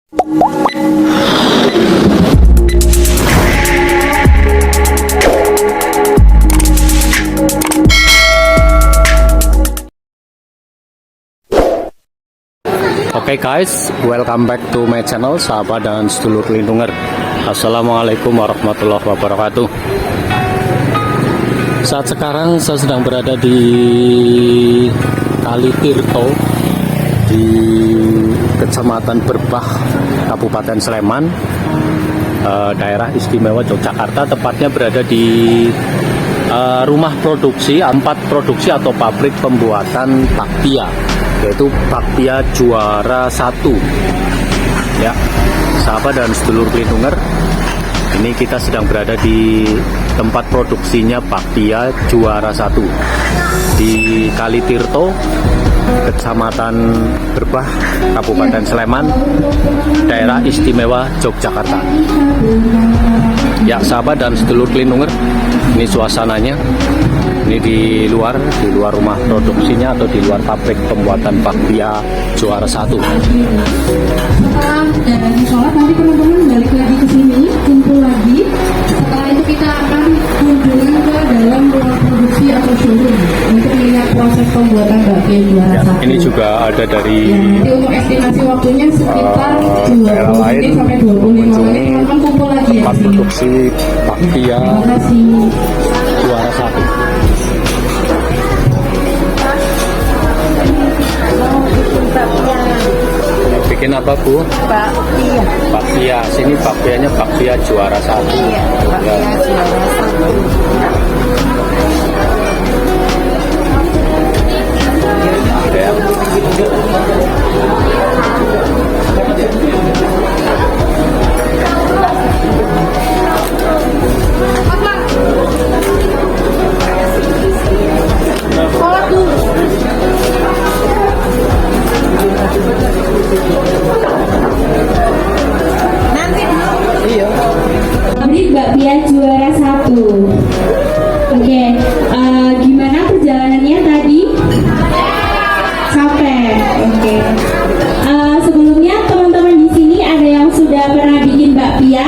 Oke guys, welcome back to my channel, sahabat dan sedulur Lindungar. Assalamualaikum warahmatullahi wabarakatuh. Saat sekarang saya sedang berada di Kali Tirto di Kecamatan Berbah, Kabupaten Sleman, daerah istimewa Yogyakarta. Tepatnya berada di rumah produksi, tempat produksi atau pabrik pembuatan bakpia, yaitu bakpia Juara 1. Ya, sahabat dan sedulur Lindungar, ini kita sedang berada di tempat produksinya bakpia Juara 1 di Kali Tirto, Kecamatan Berbah, Kabupaten Sleman, daerah istimewa Yogyakarta. Ya, sahabat dan sedulur Lindungar, ini suasananya. Ini di luar rumah produksinya atau di luar pabrik pembuatan bakpia Juara 1. Dan lagi sholat, nanti teman-teman balik lagi ke sini, kumpul lagi. Setelah itu kita akan kunjungan ke dalam ruang produksi atau showroom untuk melihat proses pembuatan bakpia Juara 1. Ini juga ada dari nanti untuk estimasi waktunya sekitar 20 menit sampai 25 menit. Teman-teman kumpul lagi ya tempat di sini. produksi bakpia Terima kasih. Juara 1. Bikin apa, Bu? Bakpia. Bakpia. Sini bakpianya bakpia Juara 1. Iya, bakpia Juara 1. Ya. Pabrik bakpia Juara 1. Oke, gimana perjalanannya tadi? Capek. Oke. Sebelumnya teman-teman di sini ada yang sudah pernah bikin bakpia?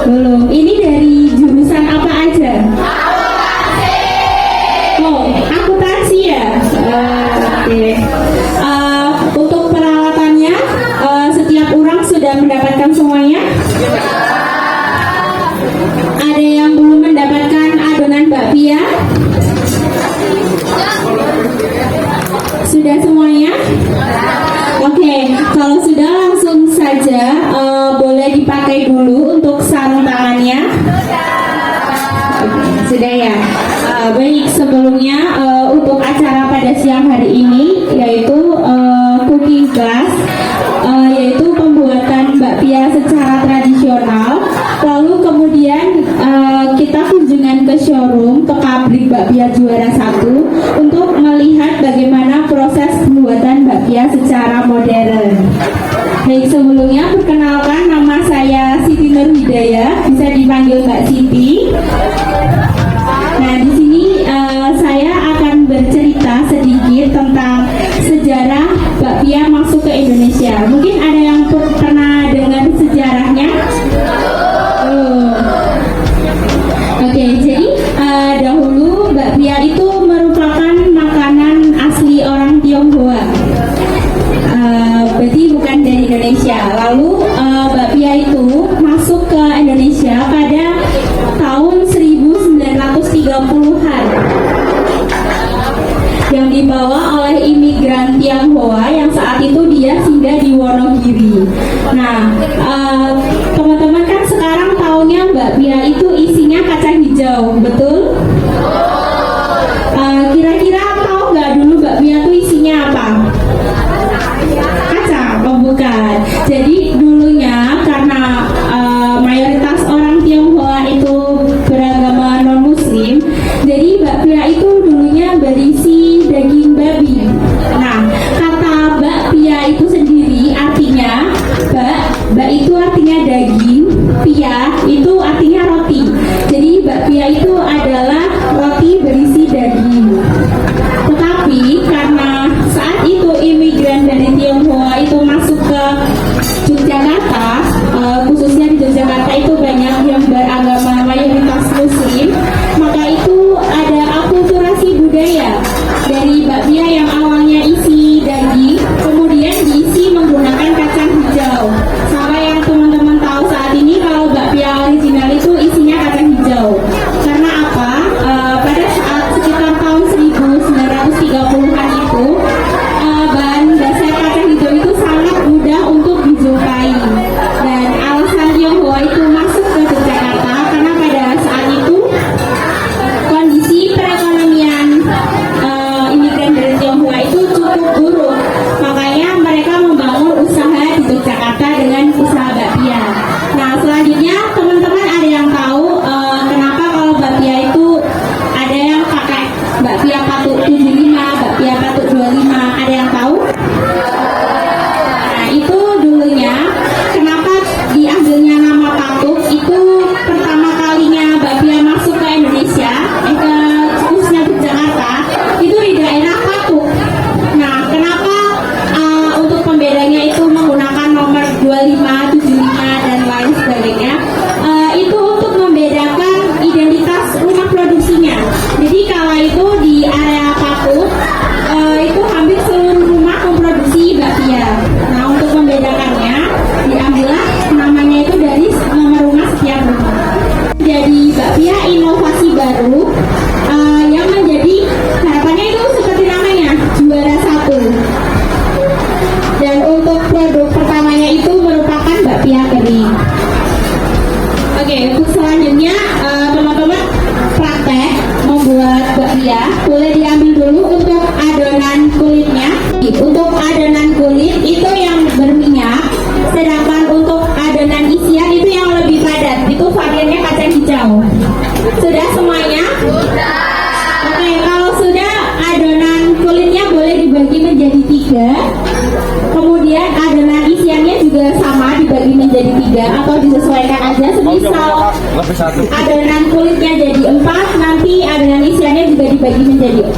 Belum. Ini dari jurusan apa aja? Oh, akuntansi ya. Oke. Untuk peralatannya, setiap orang sudah mendapatkan semuanya? Ada yang belum mendapatkan adonan bakpia? Sudah semuanya? Oke, kalau sudah langsung saja boleh dipakai dulu untuk sarung tangannya. Oke, sudah ya. Baik, sebelumnya untuk acara pada siang hari ini yaitu cooking class, yaitu pembuatan bakpia secara tradisional. Lalu kemudian kita kunjungan ke showroom, ke pabrik bakpia Juara 1 untuk melihat bagaimana proses pembuatan bakpia secara modern. Baik, sebelumnya perkenalkan, nama saya Siti Nur Hidayah, bisa dipanggil Mbak Siti. Nah, di sini saya akan bercerita sedikit tentang sejarah bakpia masuk ke Indonesia. Mungkin ada yang pernah dengar sejarahnya? Oke, jadi dahulu bakpia itu merupakan makanan asli orang Tionghoa. Berarti bukan dari Indonesia. Lalu bakpia itu masuk ke Indonesia pada tahun 1930-an yang dibawa oleh imigran Tionghoa yang saat itu dia singgah di Wonogiri. Nah, teman-teman kan sekarang taunya bakpia itu isinya kacang hijau, betul? Kira-kira tahu nggak dulu bakpia itu isinya apa? Kacang? Oh, bukan. Jadi dulunya karena mayoritas orang Tionghoa itu beragama non-muslim, jadi bakpia itu dulunya berisi daging babi. Nah, kata bakpia itu sendiri artinya bak itu artinya daging, pia itu artinya roti. Jadi bakpia itu adalah roti berisi daging. Tetapi karena saat itu imigran dari Tionghoa itu masuk untuk produk pertamanya itu merupakan bakpia kering. Oke, untuk selanjutnya teman-teman praktek membuat bakpia. Boleh diambil dulu untuk adonan kulitnya. Untuk adonan kulit itu yang berminyak, sedangkan untuk adonan isian itu yang lebih padat. Itu variannya kacang hijau. Sudah semuanya? Sudah. Oke, kalau sudah, adonan kulitnya boleh dibagi menjadi 3. Kemudian adonan isiannya juga sama, dibagi menjadi 3 atau disesuaikan aja. Semisal adonan kulitnya jadi 4, nanti adonan isiannya juga dibagi menjadi 4.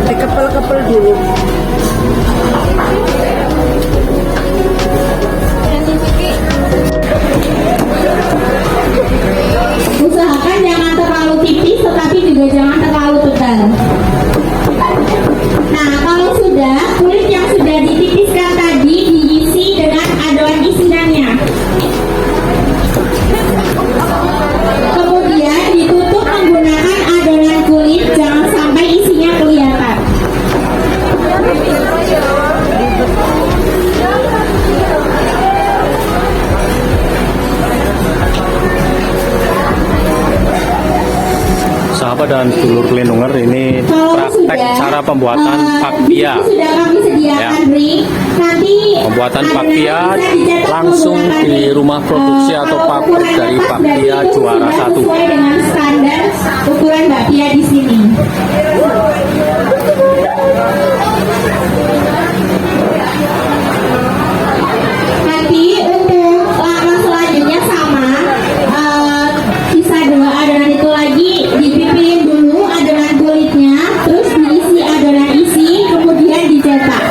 Dikepel-kepel dulu. Usahakan jangan terlalu tipis, tetapi juga jangan terlalu tebal. Nah, kalau sudah, kulit yang sudah ditipiskan tadi diisi dengan adonan isinannya. Kemudian ditutup menggunakan adonan kulit, jangan sampai isinya kelihatan. Sahabat dan sedulur Lindungar, ini praktek cara pembuatan bakpia. Sudah kami sediakan ring. Nanti Pembuatan bakpia adonan bisa dicetak langsung menggunakan di ring. rumah produksi atau Kalau pabrik ukuran dari atas bakpia itu juara sudah 1. sesuai dengan standar ukuran bakpia di sini. Nanti untuk langkah selanjutnya sama, sisa 2 adonan itu lagi dipipirin dulu adonan kulitnya, terus diisi adonan isi, kemudian dicetak.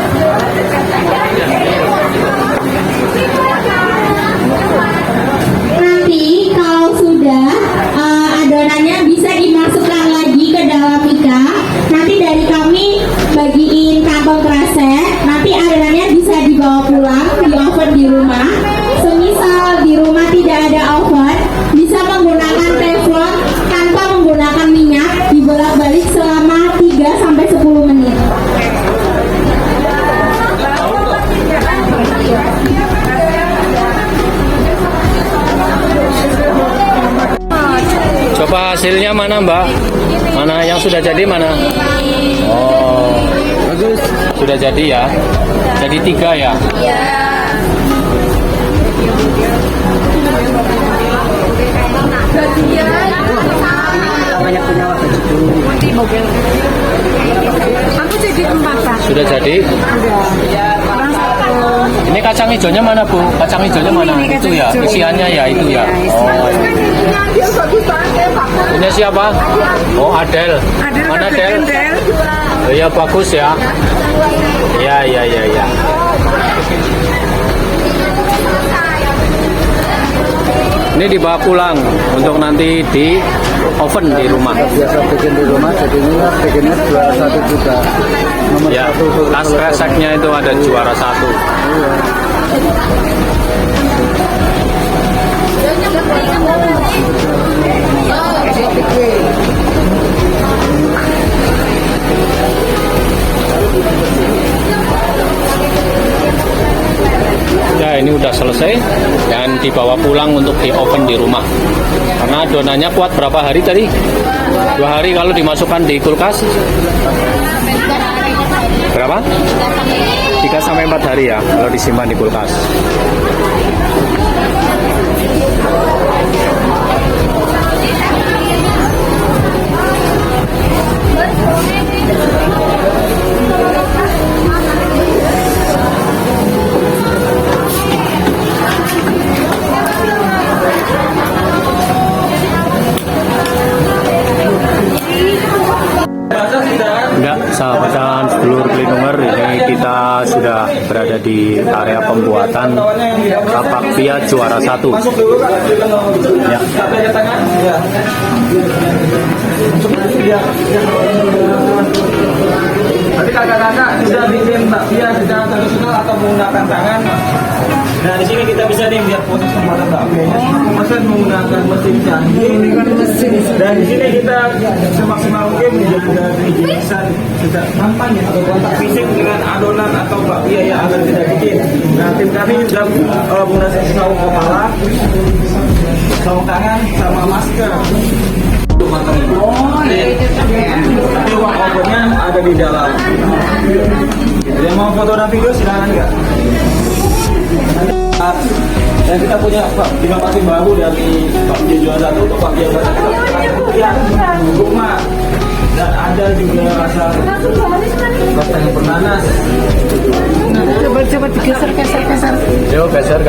Nanti kalau sudah adonannya bisa dimasukkan lagi ke dalam mika. Nanti dari kami bagiin kantong kresek. Nanti adonannya bisa dibawa pulang di oven di rumah. Semisal di rumah tidak ada oven, bisa menggunakan teflon tanpa menggunakan minyak, dibolak-balik selama 3-10 menit. Coba hasilnya mana, Mbak? Mana yang sudah jadi mana? Oh, bagus. Sudah jadi ya? Jadi 3 ya? Aku jadi 4, Pak. Sudah jadi? Ini kacang hijaunya mana, Bu? Kacang hijaunya mana? Ini Itu kacang ya? hijau. Isiannya ya itu ya? Oh. Ini siapa? Oh, Adel. Mana Del? Oh, ya bagus ya. Ya. Ini dibawa pulang untuk nanti di oven di rumah. Biasa bikin di rumah, jadinya bikinnya juara 1 juga. Nomor Ya, 1 tuh. tas kreseknya itu ada juara 1. Ya, ini udah selesai dan dibawa pulang untuk di oven di rumah. Karena adonannya kuat berapa hari tadi? 2 hari kalau dimasukkan di kulkas. Berapa? 3-4 hari ya kalau disimpan di kulkas. Enggak, sahabat dan sedulur Lindungar, ini kita sudah berada di area pembuatan bakpia juara 1. Ya. kakak-kakak sudah bikin bakpia secara tradisional atau menggunakan tangan. Nah di sini kita bisa nih lihat proses pembuatan bakpianya. Proses menggunakan mesin canggih. Dan di sini kita semaksimal mungkin menjaga kehigienisan sejak kampanye atau kontak fisik dengan adonan atau bakpia yang akan kita bikin. Nah tim kami sudah menggunakan sarung kepala, sarung tangan, sama masker. Tapi uang ovennya ada di dalam. Yang mau foto dan video silakan nggak? Dan kita punya inovasi baru dari bakpia juara 1 untuk bakpia rumah. Dan ada juga rasa yang bernanas. Coba digeser. Yuk geser.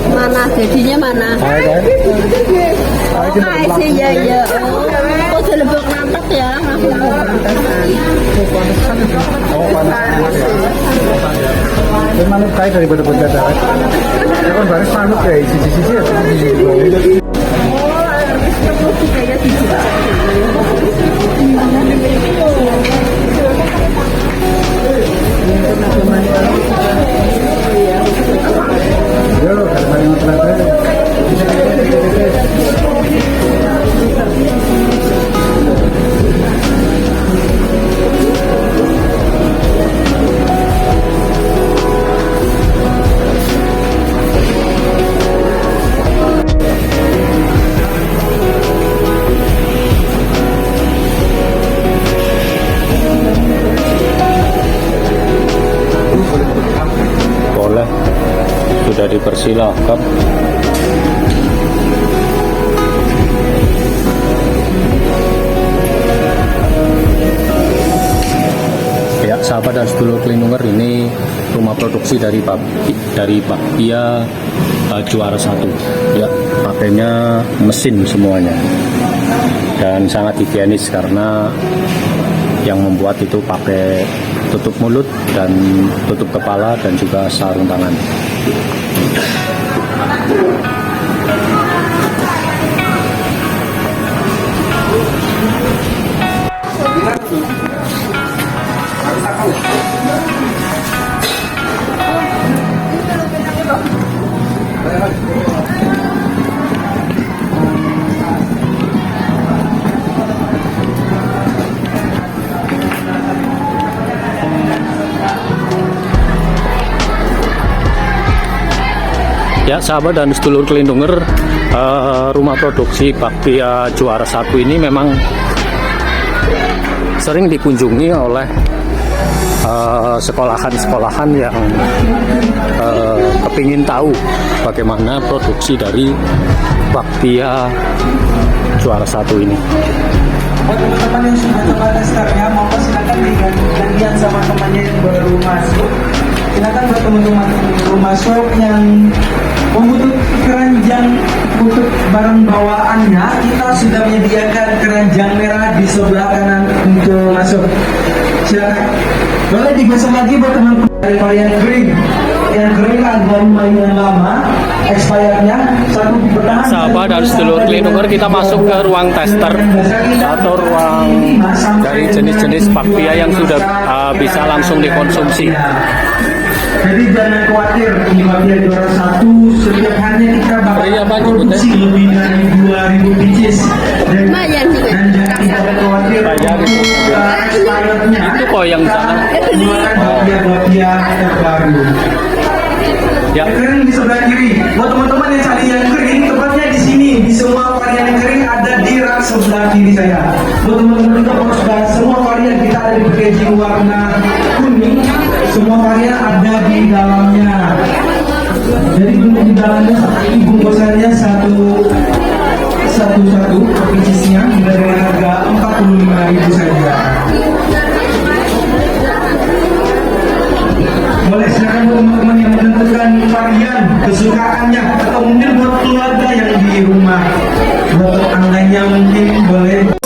Mana jadinya mana? Sih ya. Oh selebok nantak ya. Mana kait daripada benda darat? Ya kan baris manuk ya, sisi-sisi ya, sisi-sisi. Yo, kalau main motor boleh, sudah dipersilakan. Ya, sahabat dan sedulur Klinungan, ini rumah produksi dari bakpia juara 1. Ya, pakainya mesin semuanya dan sangat higienis karena yang membuat itu pakai tutup mulut dan tutup kepala dan juga sarung tangan. Ya, sahabat dan sedulur Klinungan, rumah produksi bakpia juara 1 ini memang sering dikunjungi oleh sekolahan-sekolahan yang kepingin tahu bagaimana produksi dari bakpia juara 1 ini. Buat teman-teman yang sudah coba testernya, mau silakan digantian sama temannya yang baru masuk. Silakan buat teman-teman baru masuk yang membutuhkan keranjang untuk barang bawaannya, kita sudah menyediakan keranjang merah di sebelah kanan untuk masuk. Silakan. Boleh digeser lagi buat teman-teman dari varian kering. Yang kering agak lumayan lama, expirednya satu bertahan. Sahabat dan sedulur Klinungan, kita masuk ke ruang tester atau ruang dari jenis-jenis bakpia yang sudah bisa langsung dikonsumsi. Jadi jangan khawatir, ini bakpia juara 1 setiap harinya kita bakal produksi lebih dari 2.000 pieces. Dan jangan khawatir expirednya. Itu kok yang sana. Menggunakan bakpia terbaru. Ya. Kering di sebelah kiri. Buat teman-teman yang cari yang kering, tepatnya di sini. Di semua varian yang kering ada di rak sebelah kiri saya. Buat teman-teman juga sudah semua varian kita ada di packaging warna kuning. Semua varian ada di dalamnya. Jadi untuk di dalamnya ini bungkusannya satu piecesnya dengan harga 45.000 saja. Boleh silakan teman-teman yang menentukan varian kesukaannya, atau mungkin buat keluarga yang di rumah, buat tetangganya mungkin boleh